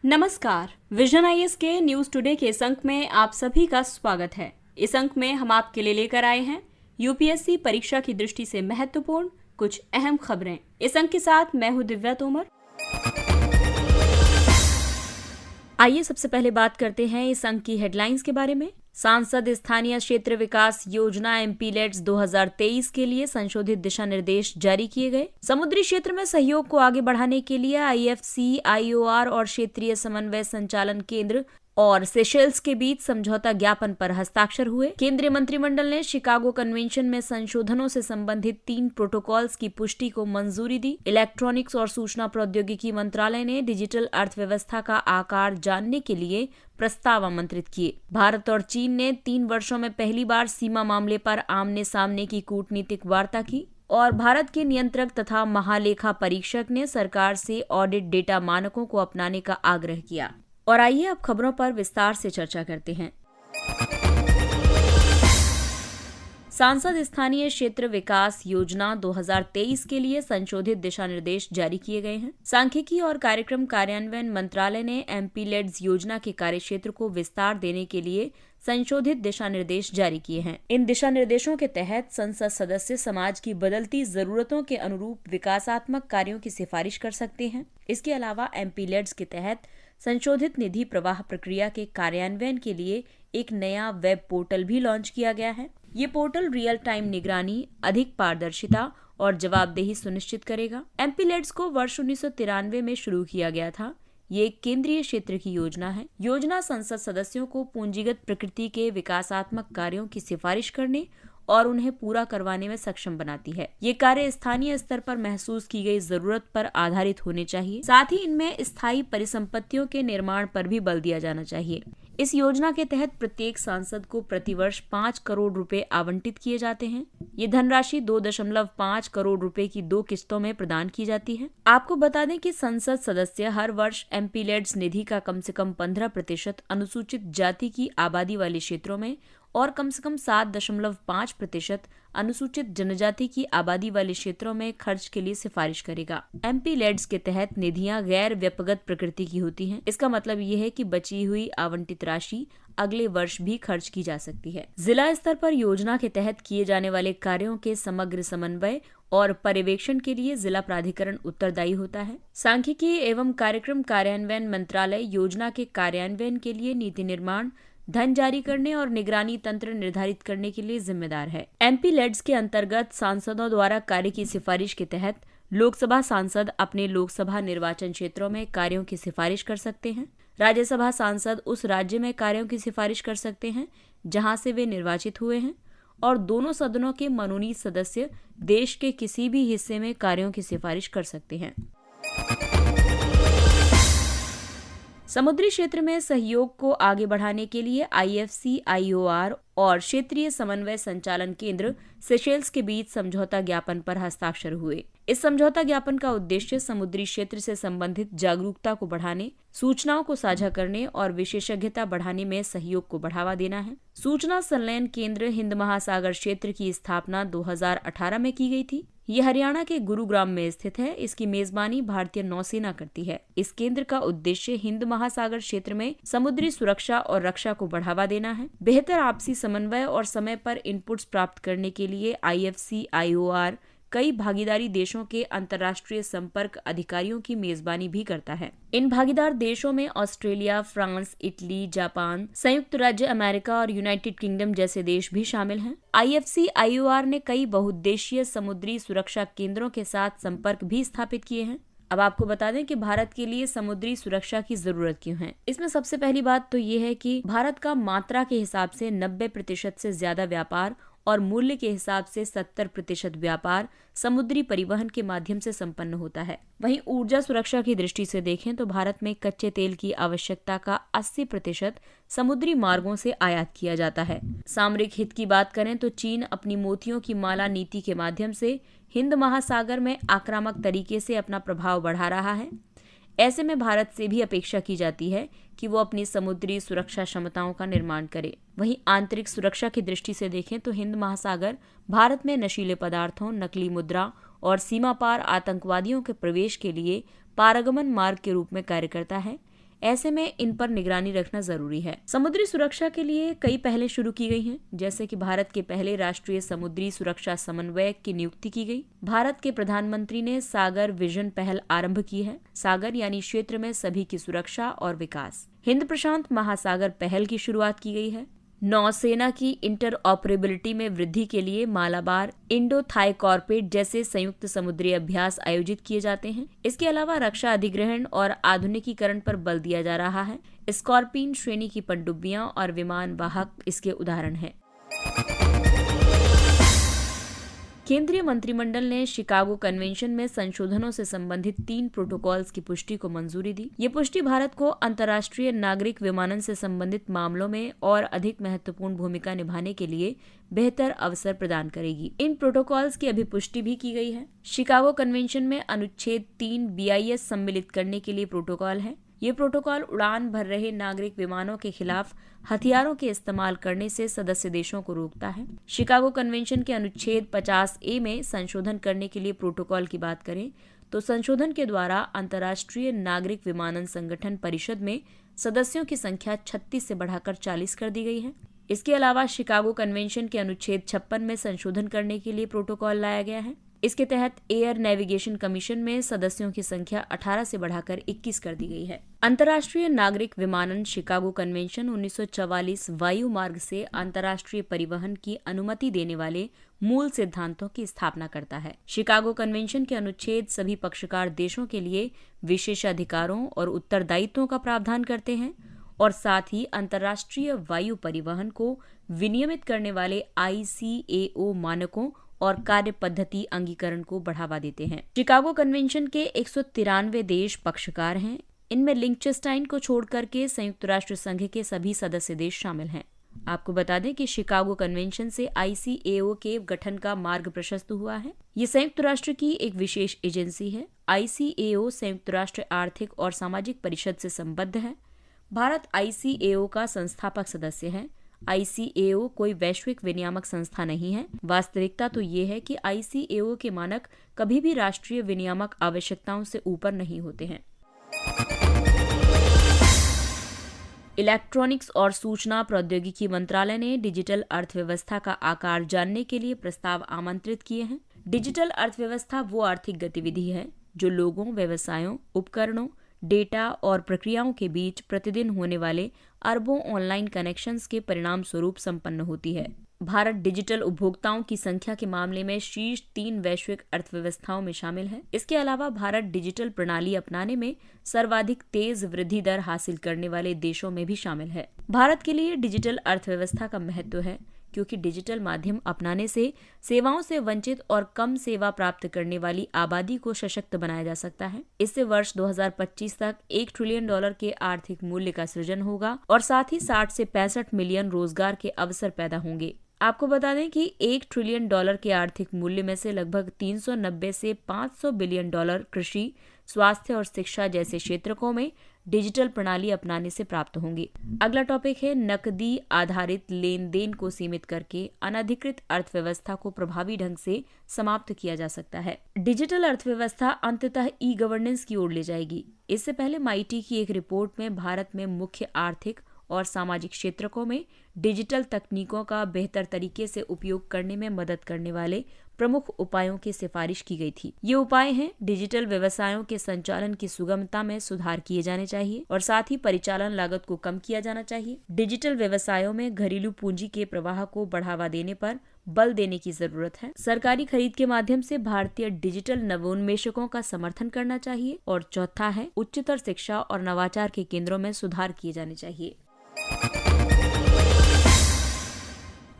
नमस्कार। Vision IAS के news today के इस अंक में आप सभी का स्वागत है। इस अंक में हम आपके लिए लेकर आए हैं यूपीएससी परीक्षा की दृष्टि से महत्वपूर्ण कुछ अहम खबरें। इस अंक के साथ मैं हूं दिव्या तोमर। आइए सबसे पहले बात करते हैं इस अंक की हेडलाइंस के बारे में। सांसद स्थानीय क्षेत्र विकास योजना एमपीलेट्स 2023 के लिए संशोधित दिशा निर्देश जारी किए गए। समुद्री क्षेत्र में सहयोग को आगे बढ़ाने के लिए आईएफसी, आईओआर और क्षेत्रीय समन्वय संचालन केंद्र और सेशेल्स के बीच समझौता ज्ञापन पर हस्ताक्षर हुए। केंद्रीय मंत्रिमंडल ने शिकागो कन्वेंशन में संशोधनों से संबंधित 3 प्रोटोकॉल्स की पुष्टि को मंजूरी दी। इलेक्ट्रॉनिक्स और सूचना प्रौद्योगिकी मंत्रालय ने डिजिटल अर्थव्यवस्था का आकार जानने के लिए प्रस्ताव आमंत्रित किए। भारत और चीन ने 3 वर्षों में पहली बार सीमा मामले पर आमने सामने की कूटनीतिक वार्ता की और भारत के नियंत्रक तथा महालेखा परीक्षक ने सरकार से ऑडिट डेटा मानकों को अपनाने का आग्रह किया। और आइए अब खबरों पर विस्तार से चर्चा करते हैं। सांसद स्थानीय क्षेत्र विकास योजना 2023 के लिए संशोधित दिशा निर्देश जारी किए गए हैं। सांख्यिकी और कार्यक्रम कार्यान्वयन मंत्रालय ने एमपीलेट्स योजना के कार्यक्षेत्र को विस्तार देने के लिए संशोधित दिशा निर्देश जारी किए हैं। इन दिशा निर्देशों के तहत संसद सदस्य समाज की बदलती जरूरतों के अनुरूप विकासात्मक कार्यों की सिफारिश कर सकते हैं। इसके अलावा एमपीलेट्स के तहत संशोधित निधि प्रवाह प्रक्रिया के कार्यान्वयन के लिए एक नया वेब पोर्टल भी लॉन्च किया गया है। ये पोर्टल रियल टाइम निगरानी, अधिक पारदर्शिता और जवाबदेही सुनिश्चित करेगा। एमपीलेट्स को वर्ष 1993 में शुरू किया गया था। ये एक केंद्रीय क्षेत्र की योजना है। योजना संसद सदस्यों को पूंजीगत प्रकृति के विकासात्मक कार्यों की सिफारिश करने और उन्हें पूरा करवाने में सक्षम बनाती है। ये कार्य स्थानीय स्तर पर महसूस की गई जरूरत पर आधारित होने चाहिए। साथ ही इनमें स्थायी परिसंपत्तियों के निर्माण पर भी बल दिया जाना चाहिए। इस योजना के तहत प्रत्येक सांसद को प्रतिवर्ष 5 करोड़ रुपए आवंटित किए जाते हैं। ये धनराशि 2.5 करोड़ रुपए की 2 किस्तों में प्रदान की जाती है। आपको बता दें कि संसद सदस्य हर वर्ष एमपीलेट्स निधि का कम से कम 15% अनुसूचित जाति की आबादी वाले क्षेत्रों में और कम से कम 7.5% अनुसूचित जनजाति की आबादी वाले क्षेत्रों में खर्च के लिए सिफारिश करेगा। एमपीलेट्स के तहत निधियां गैर व्यक्तिगत प्रकृति की होती हैं। इसका मतलब ये है कि बची हुई आवंटित राशि अगले वर्ष भी खर्च की जा सकती है। जिला स्तर पर योजना के तहत किए जाने वाले कार्यों के समग्र समन्वय और पर्यवेक्षण के लिए जिला प्राधिकरण उत्तरदायी होता है। सांख्यिकी एवं कार्यक्रम कार्यान्वयन मंत्रालय योजना के कार्यान्वयन के लिए नीति निर्माण, धन जारी करने और निगरानी तंत्र निर्धारित करने के लिए जिम्मेदार है। एमपीलेट्स के अंतर्गत सांसदों द्वारा कार्य की सिफारिश के तहत लोकसभा सांसद अपने लोकसभा निर्वाचन क्षेत्रों में कार्यों की सिफारिश कर सकते हैं। राज्यसभा सांसद उस राज्य में कार्यों की सिफारिश कर सकते हैं जहां से वे निर्वाचित हुए हैं और दोनों सदनों के मनोनीत सदस्य देश के किसी भी हिस्से में कार्यों की सिफारिश कर सकते हैं। समुद्री क्षेत्र में सहयोग को आगे बढ़ाने के लिए आईएफसी, आईओआर और क्षेत्रीय समन्वय संचालन केंद्र सेशेल्स के बीच समझौता ज्ञापन पर हस्ताक्षर हुए। इस समझौता ज्ञापन का उद्देश्य समुद्री क्षेत्र से संबंधित जागरूकता को बढ़ाने, सूचनाओं को साझा करने और विशेषज्ञता बढ़ाने में सहयोग को बढ़ावा देना है। सूचना संलयन केंद्र हिंद महासागर क्षेत्र की स्थापना 2018 में की गई थी। ये हरियाणा के गुरुग्राम में स्थित है। इसकी मेजबानी भारतीय नौसेना करती है। इस केंद्र का उद्देश्य हिंद महासागर क्षेत्र में समुद्री सुरक्षा और रक्षा को बढ़ावा देना है। बेहतर आपसी समन्वय और समय पर इनपुट्स प्राप्त करने के लिए आईएफसी, आईओआर कई भागीदारी देशों के अंतर्राष्ट्रीय संपर्क अधिकारियों की मेजबानी भी करता है। इन भागीदार देशों में ऑस्ट्रेलिया, फ्रांस, इटली, जापान, संयुक्त राज्य अमेरिका और यूनाइटेड किंगडम जैसे देश भी शामिल हैं। आईएफसी, आईओआर ने कई बहुउद्देशीय समुद्री सुरक्षा केंद्रों के साथ संपर्क भी स्थापित किए हैं। अब आपको बता दें कि भारत के लिए समुद्री सुरक्षा की जरूरत क्यों है। इसमें सबसे पहली बात तो ये है कि भारत का मात्रा के हिसाब से 90% से ज्यादा व्यापार और मूल्य के हिसाब से 70% व्यापार समुद्री परिवहन के माध्यम से संपन्न होता है। वहीं ऊर्जा सुरक्षा की दृष्टि से देखें तो भारत में कच्चे तेल की आवश्यकता का 80% समुद्री मार्गों से आयात किया जाता है। सामरिक हित की बात करें तो चीन अपनी मोतियों की माला नीति के माध्यम से हिंद महासागर में आक्रामक तरीके से अपना प्रभाव बढ़ा रहा है। ऐसे में भारत से भी अपेक्षा की जाती है कि वो अपनी समुद्री सुरक्षा क्षमताओं का निर्माण करे। वहीं आंतरिक सुरक्षा की दृष्टि से देखें तो हिंद महासागर भारत में नशीले पदार्थों, नकली मुद्रा और सीमा पार आतंकवादियों के प्रवेश के लिए पारगमन मार्ग के रूप में कार्य करता है। ऐसे में इन पर निगरानी रखना जरूरी है। समुद्री सुरक्षा के लिए कई पहलें शुरू की गई हैं, जैसे कि भारत के पहले राष्ट्रीय समुद्री सुरक्षा समन्वयक की नियुक्ति की गई। भारत के प्रधानमंत्री ने सागर विजन पहल आरंभ की है। सागर यानी क्षेत्र में सभी की सुरक्षा और विकास। हिंद प्रशांत महासागर पहल की शुरुआत की गई है। नौसेना की इंटरऑपरेबिलिटी में वृद्धि के लिए मालाबार, इंडो थाई कॉर्पेट जैसे संयुक्त समुद्री अभ्यास आयोजित किए जाते हैं। इसके अलावा रक्षा अधिग्रहण और आधुनिकीकरण पर बल दिया जा रहा है। स्कॉर्पिन श्रेणी की पनडुब्बियां और विमान वाहक इसके उदाहरण हैं। केंद्रीय मंत्रिमंडल ने शिकागो कन्वेंशन में संशोधनों से संबंधित 3 प्रोटोकॉल्स की पुष्टि को मंजूरी दी। ये पुष्टि भारत को अंतर्राष्ट्रीय नागरिक विमानन से संबंधित मामलों में और अधिक महत्वपूर्ण भूमिका निभाने के लिए बेहतर अवसर प्रदान करेगी। इन प्रोटोकॉल्स की अभी पुष्टि भी की गई है। शिकागो कन्वेंशन में अनुच्छेद 3 BIS सम्मिलित करने के लिए प्रोटोकॉल है। ये प्रोटोकॉल उड़ान भर रहे नागरिक विमानों के खिलाफ हथियारों के इस्तेमाल करने से सदस्य देशों को रोकता है। शिकागो कन्वेंशन के अनुच्छेद 50A में संशोधन करने के लिए प्रोटोकॉल की बात करें तो संशोधन के द्वारा अंतर्राष्ट्रीय नागरिक विमानन संगठन परिषद में सदस्यों की संख्या 36 से बढ़ाकर 40 कर दी गई है। इसके अलावा शिकागो कन्वेंशन के अनुच्छेद 56 में संशोधन करने के लिए प्रोटोकॉल लाया गया है। इसके तहत एयर नेविगेशन कमीशन में सदस्यों की संख्या 18 से बढ़ाकर 21 कर दी गई है। अंतर्राष्ट्रीय नागरिक विमानन शिकागो कन्वेंशन 1944 वायु मार्ग से अंतर्राष्ट्रीय परिवहन की अनुमति देने वाले मूल सिद्धांतों की स्थापना करता है। शिकागो कन्वेंशन के अनुच्छेद सभी पक्षकार देशों के लिए विशेषाधिकारों और उत्तरदायित्वों का प्रावधान करते हैं और साथ ही अंतर्राष्ट्रीय वायु परिवहन को विनियमित करने वाले ICAO मानकों और कार्य पद्धति अंगीकरण को बढ़ावा देते हैं। शिकागो कन्वेंशन के 193 देश पक्षकार हैं। इनमें लिंचेस्टाइन को छोड़कर के संयुक्त राष्ट्र संघ के सभी सदस्य देश शामिल हैं। आपको बता दें कि शिकागो कन्वेंशन से ICAO के गठन का मार्ग प्रशस्त हुआ है। ये संयुक्त राष्ट्र की एक विशेष एजेंसी है। ICAO संयुक्त राष्ट्र आर्थिक और सामाजिक परिषद से संबद्ध है। भारत ICAO का संस्थापक सदस्य है। ICAO कोई वैश्विक विनियामक संस्था नहीं है। वास्तविकता तो ये है कि ICAO के मानक कभी भी राष्ट्रीय विनियामक आवश्यकताओं से ऊपर नहीं होते हैं। इलेक्ट्रॉनिक्स और सूचना प्रौद्योगिकी मंत्रालय ने डिजिटल अर्थव्यवस्था का आकार जानने के लिए प्रस्ताव आमंत्रित किए हैं। डिजिटल अर्थव्यवस्था वो आर्थिक गतिविधि है जो लोगों, व्यवसायों, उपकरणों, डेटा और प्रक्रियाओं के बीच प्रतिदिन होने वाले अरबों ऑनलाइन कनेक्शंस के परिणाम स्वरूप संपन्न होती है। भारत डिजिटल उपभोक्ताओं की संख्या के मामले में शीर्ष 3 वैश्विक अर्थव्यवस्थाओं में शामिल है। इसके अलावा भारत डिजिटल प्रणाली अपनाने में सर्वाधिक तेज वृद्धि दर हासिल करने वाले देशों में भी शामिल है। भारत के लिए डिजिटल अर्थव्यवस्था का महत्व है क्योंकि डिजिटल माध्यम अपनाने से सेवाओं से वंचित और कम सेवा प्राप्त करने वाली आबादी को सशक्त बनाया जा सकता है। इससे वर्ष 2025 तक $1 ट्रिलियन के आर्थिक मूल्य का सृजन होगा और साथ ही 60 से 65 मिलियन रोजगार के अवसर पैदा होंगे। आपको बता दें कि $1 ट्रिलियन के आर्थिक मूल्य में से लगभग 390 से 500 बिलियन डॉलर कृषि, स्वास्थ्य और शिक्षा जैसे क्षेत्रों में डिजिटल प्रणाली अपनाने से प्राप्त होंगी। अगला टॉपिक है नकदी आधारित लेन देन को सीमित करके अनधिकृत अर्थव्यवस्था को प्रभावी ढंग से समाप्त किया जा सकता है। डिजिटल अर्थव्यवस्था अंततः ई गवर्नेंस की ओर ले जाएगी। इससे पहले MIT की एक रिपोर्ट में भारत में मुख्य आर्थिक और सामाजिक क्षेत्रों में डिजिटल तकनीकों का बेहतर तरीके से उपयोग करने में मदद करने वाले प्रमुख उपायों की सिफारिश की गई थी। ये उपाय हैं डिजिटल व्यवसायों के संचालन की सुगमता में सुधार किए जाने चाहिए और साथ ही परिचालन लागत को कम किया जाना चाहिए। डिजिटल व्यवसायों में घरेलू पूंजी के प्रवाह को बढ़ावा देने पर बल देने की जरूरत है। सरकारी खरीद के माध्यम से भारतीय डिजिटल नवोन्मेषकों का समर्थन करना चाहिए और चौथा है उच्चतर शिक्षा और नवाचार के केंद्रों में सुधार किए जाने चाहिए।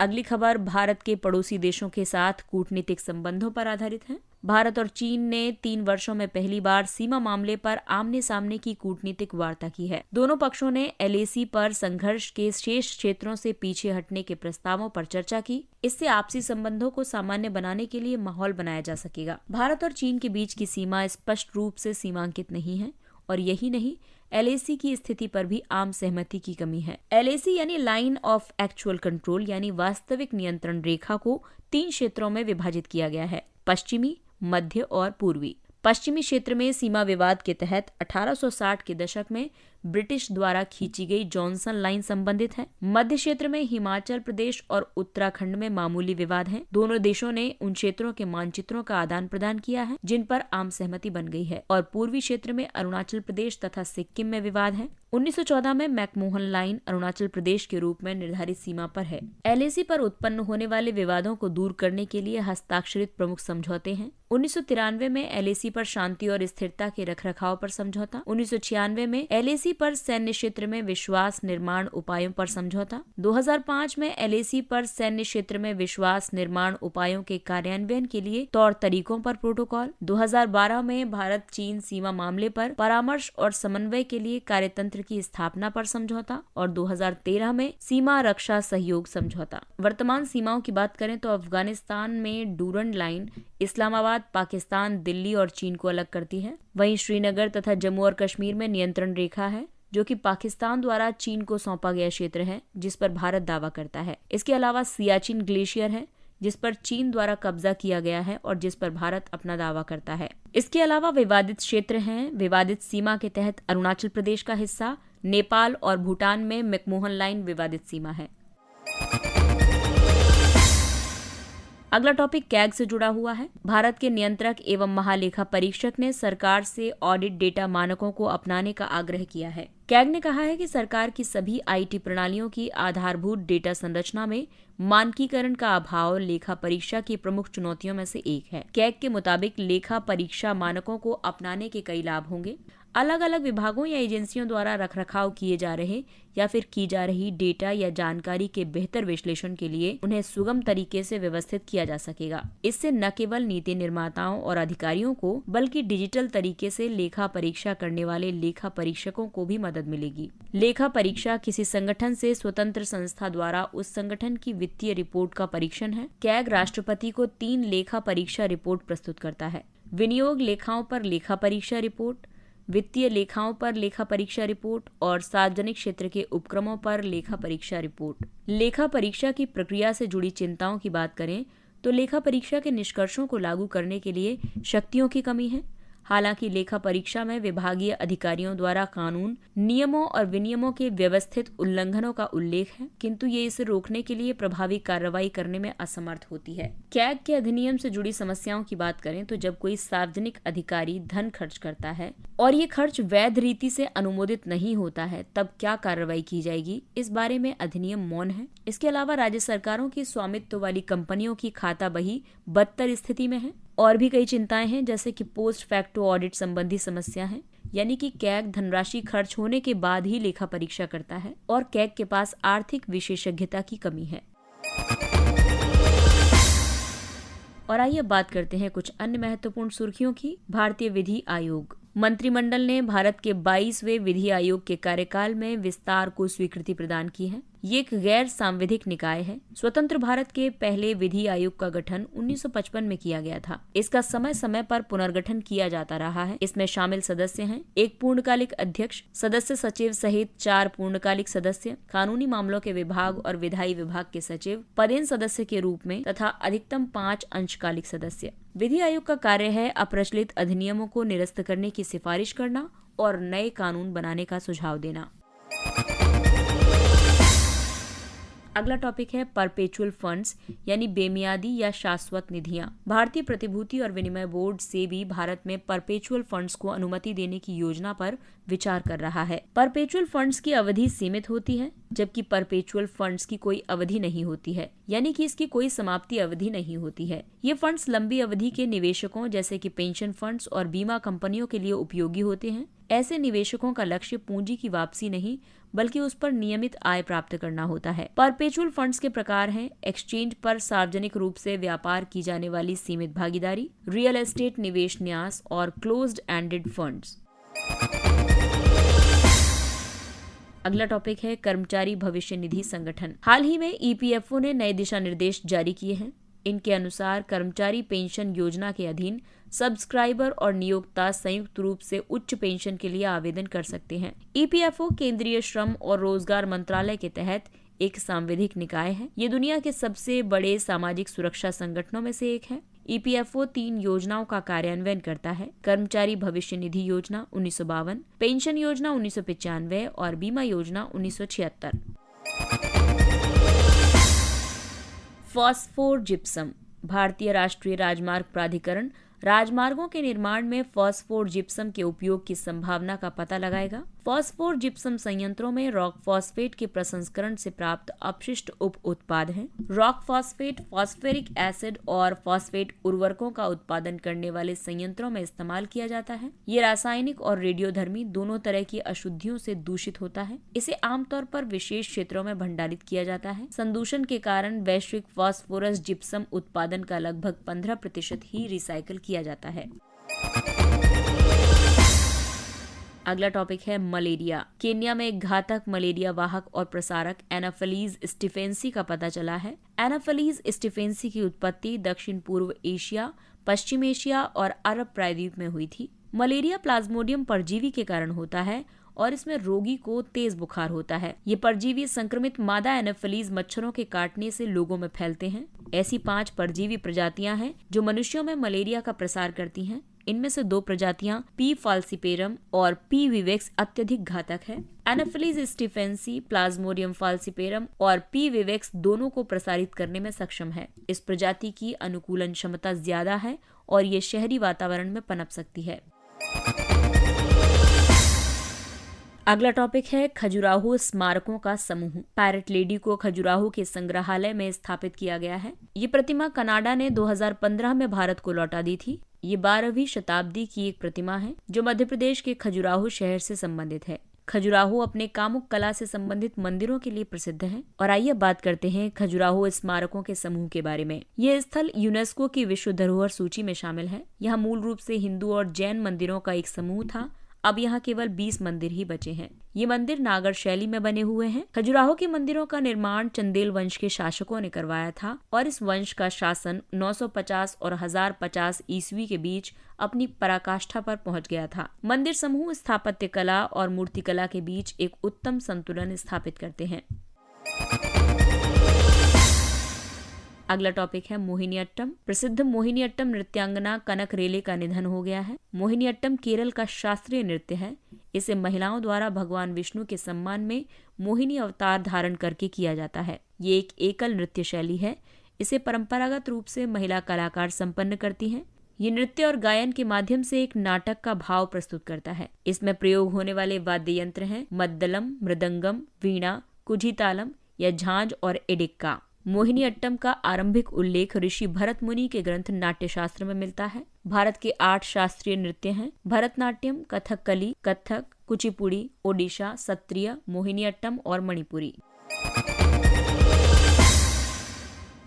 अगली खबर भारत के पड़ोसी देशों के साथ कूटनीतिक संबंधों पर आधारित है। भारत और चीन ने 3 वर्षों में पहली बार सीमा मामले पर आमने सामने की कूटनीतिक वार्ता की है। दोनों पक्षों ने LAC पर संघर्ष के शेष क्षेत्रों से पीछे हटने के प्रस्तावों पर चर्चा की। इससे आपसी संबंधों को सामान्य बनाने के लिए माहौल बनाया जा सकेगा। भारत और चीन के बीच की सीमा स्पष्ट रूप से सीमांकित नहीं है और यही नहीं, LAC की स्थिति पर भी आम सहमति की कमी है। LAC यानी लाइन ऑफ एक्चुअल कंट्रोल यानी वास्तविक नियंत्रण रेखा को 3 क्षेत्रों में विभाजित किया गया है: पश्चिमी, मध्य और पूर्वी। पश्चिमी क्षेत्र में सीमा विवाद के तहत 1860 के दशक में ब्रिटिश द्वारा खींची गई जॉनसन लाइन संबंधित है। मध्य क्षेत्र में हिमाचल प्रदेश और उत्तराखंड में मामूली विवाद हैं। दोनों देशों ने उन क्षेत्रों के मानचित्रों का आदान प्रदान किया है जिन पर आम सहमति बन गई है। और पूर्वी क्षेत्र में अरुणाचल प्रदेश तथा सिक्किम में विवाद है। 1914 में मैकमोहन लाइन अरुणाचल प्रदेश के रूप में निर्धारित सीमा पर है। LAC पर उत्पन्न होने वाले विवादों को दूर करने के लिए हस्ताक्षरित प्रमुख समझौते हैं। 1993 में LAC पर शांति और स्थिरता के रखरखाव पर समझौता। 1996 में LAC पर सैन्य क्षेत्र में विश्वास निर्माण उपायों पर समझौता। 2005 में LAC पर सैन्य क्षेत्र में विश्वास निर्माण उपायों के कार्यान्वयन के लिए तौर तरीकों पर प्रोटोकॉल। 2012 में भारत चीन सीमा मामले पर परामर्श और समन्वय के लिए कार्यतंत्र की स्थापना पर समझौता और 2013 में सीमा रक्षा सहयोग समझौता। वर्तमान सीमाओं की बात करें तो अफगानिस्तान में डूरंड लाइन इस्लामाबाद, पाकिस्तान, दिल्ली और चीन को अलग करती है। वहीं श्रीनगर तथा जम्मू और कश्मीर में नियंत्रण रेखा है जो कि पाकिस्तान द्वारा चीन को सौंपा गया क्षेत्र है जिस पर भारत दावा करता है। इसके अलावा सियाचिन ग्लेशियर है जिस पर चीन द्वारा कब्जा किया गया है और जिस पर भारत अपना दावा करता है। इसके अलावा विवादित क्षेत्र हैं। विवादित सीमा के तहत अरुणाचल प्रदेश का हिस्सा, नेपाल और भूटान में मैकमोहन लाइन विवादित सीमा है। अगला टॉपिक कैग से जुड़ा हुआ है। भारत के नियंत्रक एवं महालेखा परीक्षक ने सरकार से ऑडिट डेटा मानकों को अपनाने का आग्रह किया है। कैग ने कहा है कि सरकार की सभी IT प्रणालियों की आधारभूत डेटा संरचना में मानकीकरण का अभाव लेखा परीक्षा की प्रमुख चुनौतियों में से एक है। कैग के मुताबिक लेखा परीक्षा मानकों को अपनाने के कई लाभ होंगे। अलग अलग विभागों या एजेंसियों द्वारा रखरखाव किए जा रहे या फिर की जा रही डेटा या जानकारी के बेहतर विश्लेषण के लिए उन्हें सुगम तरीके से व्यवस्थित किया जा सकेगा। इससे न केवल नीति निर्माताओं और अधिकारियों को बल्कि डिजिटल तरीके से लेखा परीक्षा करने वाले लेखा परीक्षकों को भी मदद मिलेगी। लेखा परीक्षा किसी संगठन से स्वतंत्र संस्था द्वारा उस संगठन की वित्तीय रिपोर्ट का परीक्षण है। कैग राष्ट्रपति को 3 लेखा परीक्षा रिपोर्ट प्रस्तुत करता है। विनियोग लेखाओं पर लेखा परीक्षा रिपोर्ट, वित्तीय लेखाओं पर लेखा परीक्षा रिपोर्ट और सार्वजनिक क्षेत्र के उपक्रमों पर लेखा परीक्षा रिपोर्ट। लेखा परीक्षा की प्रक्रिया से जुड़ी चिंताओं की बात करें तो लेखा परीक्षा के निष्कर्षों को लागू करने के लिए शक्तियों की कमी है। हालांकि लेखा परीक्षा में विभागीय अधिकारियों द्वारा कानून, नियमों और विनियमों के व्यवस्थित उल्लंघनों का उल्लेख है, किंतु ये इसे रोकने के लिए प्रभावी कार्रवाई करने में असमर्थ होती है। कैग के अधिनियम से जुड़ी समस्याओं की बात करें तो जब कोई सार्वजनिक अधिकारी धन खर्च करता है और ये खर्च वैध रीति से अनुमोदित नहीं होता है तब क्या कार्रवाई की जाएगी, इस बारे में अधिनियम मौन है। इसके अलावा राज्य सरकारों की स्वामित्व वाली कंपनियों की खाता बही बदतर स्थिति में है। और भी कई चिंताएं हैं जैसे कि पोस्ट फैक्टो ऑडिट संबंधी समस्या है, यानी कि कैग धनराशि खर्च होने के बाद ही लेखा परीक्षा करता है और कैग के पास आर्थिक विशेषज्ञता की कमी है। और आइए बात करते हैं कुछ अन्य महत्वपूर्ण सुर्खियों की। भारतीय विधि आयोग मंत्रिमंडल ने भारत के 22वें विधि आयोग के कार्यकाल में विस्तार को स्वीकृति प्रदान की है। ये एक गैर सांविधिक निकाय है। स्वतंत्र भारत के पहले विधि आयोग का गठन 1955 में किया गया था। इसका समय समय पर पुनर्गठन किया जाता रहा है। इसमें शामिल सदस्य हैं एक पूर्णकालिक अध्यक्ष, सदस्य सचिव सहित 4 पूर्णकालिक सदस्य, कानूनी मामलों के विभाग और विधायी विभाग के सचिव पदेन सदस्य के रूप में तथा अधिकतम 5 अंशकालिक सदस्य। विधि आयोग का कार्य है अप्रचलित अधिनियमों को निरस्त करने की सिफारिश करना और नए कानून बनाने का सुझाव देना। अगला टॉपिक है परपेचुअल फंड्स यानी बेमियादी या शाश्वत निधियां। भारतीय प्रतिभूति और विनिमय बोर्ड सेबी भारत में परपेचुअल फंड्स को अनुमति देने की योजना पर विचार कर रहा है। परपेचुअल फंड्स की अवधि सीमित होती है जबकि परपेचुअल फंड्स की कोई अवधि नहीं होती है, यानी कि इसकी कोई समाप्ति अवधि नहीं होती है। ये फंड्स लंबी अवधि के निवेशकों जैसे कि पेंशन फंड्स और बीमा कंपनियों के लिए उपयोगी होते हैं। ऐसे निवेशकों का लक्ष्य पूंजी की वापसी नहीं बल्कि उस पर नियमित आय प्राप्त करना होता है। परपेचुअल फंड्स के प्रकार हैं एक्सचेंज पर सार्वजनिक रूप से व्यापार की जाने वाली सीमित भागीदारी, रियल एस्टेट निवेश न्यास और क्लोज्ड एंडेड फंड्स। अगला टॉपिक है कर्मचारी भविष्य निधि संगठन। हाल ही में EPFO ने नए दिशा निर्देश जारी किए हैं। इनके अनुसार कर्मचारी पेंशन योजना के अधीन सब्सक्राइबर और नियोक्ता संयुक्त रूप से उच्च पेंशन के लिए आवेदन कर सकते हैं। EPFO केंद्रीय श्रम और रोजगार मंत्रालय के तहत एक सांविधिक निकाय है। ये दुनिया के सबसे बड़े सामाजिक सुरक्षा संगठनों में से एक है। ईपीएफओ 3 योजनाओं का कार्यान्वयन करता है: कर्मचारी भविष्य निधि योजना 1952, पेंशन योजना 1995 और बीमा योजना 1976। Phosphor gypsum. भारतीय राष्ट्रीय राजमार्ग प्राधिकरण राजमार्गों के निर्माण में फॉस्फोर जिप्सम के उपयोग की संभावना का पता लगाएगा। फॉस्फोर जिप्सम संयंत्रों में रॉक फॉस्फेट के प्रसंस्करण से प्राप्त अपशिष्ट उप उत्पाद हैं। रॉक फॉस्फेट, फॉस्फेरिक एसिड और फॉस्फेट उर्वरकों का उत्पादन करने वाले संयंत्रों में इस्तेमाल किया जाता है। ये रासायनिक और रेडियोधर्मी दोनों तरह की अशुद्धियों से दूषित होता है। इसे आमतौर पर विशेष क्षेत्रों में भंडारित किया जाता है। संदूषण के कारण वैश्विक फास्फोरस जिप्सम उत्पादन का लगभग 15% ही रिसाइकल किया जाता है। अगला टॉपिक है मलेरिया। केन्या में एक घातक मलेरिया वाहक और प्रसारक एनाफेलिस स्टीफेंसी का पता चला है। एनाफेलिस स्टीफेंसी की उत्पत्ति दक्षिण पूर्व एशिया, पश्चिम एशिया और अरब प्रायद्वीप में हुई थी। मलेरिया प्लाज्मोडियम परजीवी के कारण होता है और इसमें रोगी को तेज बुखार होता है। ये परजीवी संक्रमित मादा एनाफेलिस मच्छरों के काटने से लोगों में फैलते हैं। ऐसी 5 परजीवी प्रजातियां हैं जो मनुष्यों में मलेरिया का प्रसार करती हैं। इनमें से 2 प्रजातियां पी फाल्सिपेरम और पी विवेक्स अत्यधिक घातक है। एनाफेलिस स्टीफेंसी प्लाज्मोडियम फाल्सिपेरम और पी विवेक्स दोनों को प्रसारित करने में सक्षम है। इस प्रजाति की अनुकूलन क्षमता ज्यादा है और ये शहरी वातावरण में पनप सकती है। अगला टॉपिक है खजुराहो स्मारकों का समूह। पैरेट लेडी को खजुराहो के संग्रहालय में स्थापित किया गया है। ये प्रतिमा कनाडा ने 2015 में भारत को लौटा दी थी। ये 12वीं शताब्दी की एक प्रतिमा है जो मध्य प्रदेश के खजुराहो शहर से संबंधित है। खजुराहो अपने कामुक कला से संबंधित मंदिरों के लिए प्रसिद्ध है। और आइए बात करते हैं खजुराहो स्मारकों के समूह के बारे में। यह स्थल यूनेस्को की विश्व धरोहर सूची में शामिल है। यहाँ मूल रूप से हिंदू और जैन मंदिरों का एक समूह था। अब यहाँ केवल 20 मंदिर ही बचे हैं। ये मंदिर नागर शैली में बने हुए हैं। खजुराहो के मंदिरों का निर्माण चंदेल वंश के शासकों ने करवाया था और इस वंश का शासन 950 और 1050 ईस्वी के बीच अपनी पराकाष्ठा पर पहुंच गया था। मंदिर समूह स्थापत्य कला और मूर्तिकला के बीच एक उत्तम संतुलन स्थापित करते हैं। अगला टॉपिक है मोहिनीअट्टम। प्रसिद्ध मोहिनीअट्टम नृत्यांगना कनक रेले का निधन हो गया है। मोहिनीअट्टम केरल का शास्त्रीय नृत्य है। इसे महिलाओं द्वारा भगवान विष्णु के सम्मान में मोहिनी अवतार धारण करके किया जाता है। ये एक एकल नृत्य शैली है। इसे परंपरागत रूप से महिला कलाकार संपन्न करती हैं। ये नृत्य और गायन के माध्यम से एक नाटक का भाव प्रस्तुत करता है। इसमें प्रयोग होने वाले वाद्य यंत्र हैं मद्दलम, मृदंगम, वीणा, कुझितालम या झांझ और एडिक्का। मोहिनीअट्टम का आरंभिक उल्लेख ऋषि भरत मुनि के ग्रंथ नाट्यशास्त्र में मिलता है। भारत के 8 शास्त्रीय नृत्य हैं: भरतनाट्यम, कथकली, कथक, कुचिपुड़ी, ओडिशा, सत्रिय, मोहिनीअट्टम और मणिपुरी।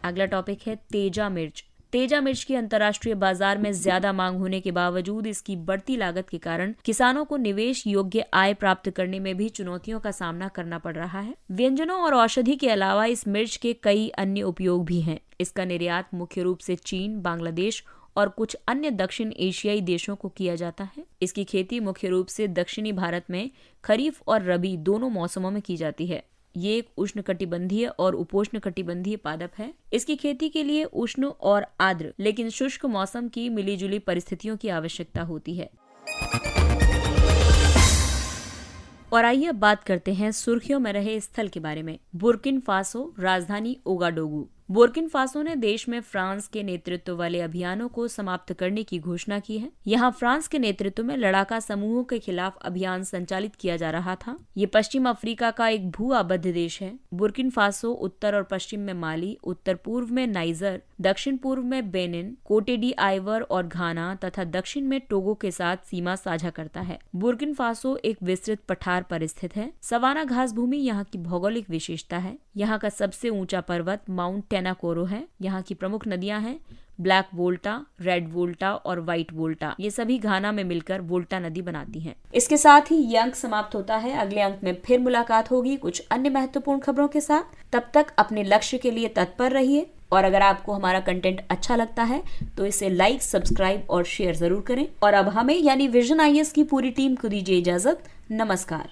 अगला टॉपिक है तेजा मिर्च। तेजा मिर्च की अंतर्राष्ट्रीय बाजार में ज्यादा मांग होने के बावजूद इसकी बढ़ती लागत के कारण किसानों को निवेश योग्य आय प्राप्त करने में भी चुनौतियों का सामना करना पड़ रहा है। व्यंजनों और औषधि के अलावा इस मिर्च के कई अन्य उपयोग भी हैं। इसका निर्यात मुख्य रूप से चीन, बांग्लादेश और कुछ अन्य दक्षिण एशियाई देशों को किया जाता है। इसकी खेती मुख्य रूप से दक्षिणी भारत में खरीफ और रबी दोनों मौसमों में की जाती है। ये एक उष्णकटिबंधीय और उपोष्ण कटिबंधीय पादप है। इसकी खेती के लिए उष्ण और आर्द्र लेकिन शुष्क मौसम की मिलीजुली परिस्थितियों की आवश्यकता होती है। और आइए अब बात करते हैं सुर्खियों में रहे स्थल के बारे में। बुर्किन फासो, राजधानी ओगाडोगू। बुर्किन फासो ने देश में फ्रांस के नेतृत्व वाले अभियानों को समाप्त करने की घोषणा की है। यहाँ फ्रांस के नेतृत्व में लड़ाका समूहों के खिलाफ अभियान संचालित किया जा रहा था। ये पश्चिम अफ्रीका का एक भू आबद्ध देश है। बुर्किन फासो उत्तर और पश्चिम में माली, उत्तर पूर्व में नाइजर, दक्षिण पूर्व में बेनिन, कोटे डी आइवर और घाना तथा दक्षिण में टोगो के साथ सीमा साझा करता है। बुर्किन फासो एक विस्तृत पठार पर स्थित है। सवाना घास भूमि यहाँ की भौगोलिक विशेषता है। यहाँ का सबसे ऊंचा पर्वत माउंट टेनाकोरो है। यहाँ की प्रमुख नदियां हैं ब्लैक वोल्टा, रेड वोल्टा और व्हाइट वोल्टा। ये सभी घाना में मिलकर वोल्टा नदी बनाती हैं। इसके साथ ही ये अंक समाप्त होता है। अगले अंक में फिर मुलाकात होगी कुछ अन्य महत्वपूर्ण खबरों के साथ। तब तक अपने लक्ष्य के लिए तत्पर रहिए और अगर आपको हमारा कंटेंट अच्छा लगता है तो इसे लाइक, सब्सक्राइब और शेयर जरूर करें। और अब हमें यानी विजन IAS की पूरी टीम को दीजिए इजाजत। नमस्कार।